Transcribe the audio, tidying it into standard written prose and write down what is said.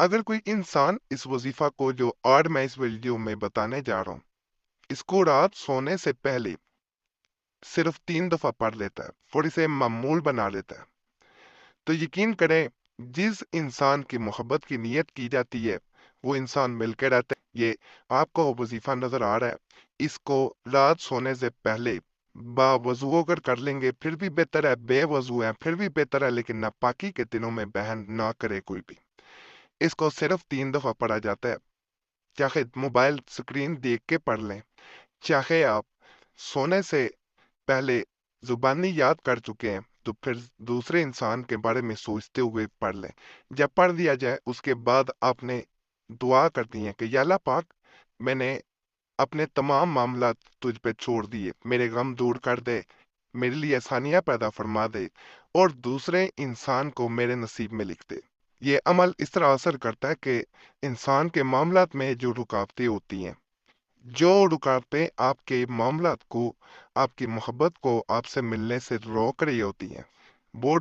اگر کوئی انسان اس وظیفہ کو جو آج میں اس ویڈیو میں بتانے جا رہا ہوں، اس کو رات سونے سے پہلے صرف 3 دفعہ پڑھ لیتا ہے اور اسے معمول بنا لیتا ہے، تو یقین کریں جس انسان کی محبت کی نیت کی جاتی ہے وہ انسان مل کے رہتا ہے۔ یہ آپ کو وظیفہ نظر آ رہا ہے، اس کو رات سونے سے پہلے با وضو اگر کر لیں گے پھر بھی بہتر ہے، بے وضو ہے پھر بھی بہتر ہے، لیکن ناپاکی کے دنوں میں بہن نہ کرے کوئی بھی۔ اس کو صرف 3 دفعہ پڑھا جاتا ہے، چاہے موبائل سکرین دیکھ کے پڑھ لیں، چاہے آپ سونے سے پہلے زبانی یاد کر چکے ہیں تو پھر دوسرے انسان کے بارے میں سوچتے ہوئے پڑھ لیں۔ جب پڑھ دیا جائے اس کے بعد آپ نے دعا کرتی ہیں کہ یا اللہ پاک، میں نے اپنے تمام معاملات تجھ پہ چھوڑ دیے، میرے غم دور کر دے، میرے لیے آسانیاں پیدا فرما دے اور دوسرے انسان کو میرے نصیب میں لکھ دے۔ یہ عمل اس طرح اثر کرتا ہے کہ انسان کے معاملات میں جو رکاوٹیں ہوتی ہیں، جو رکاوٹیں آپ کے معاملات کو، آپ کی محبت کو آپ سے ملنے سے روک رہی ہوتی ہیں، وہ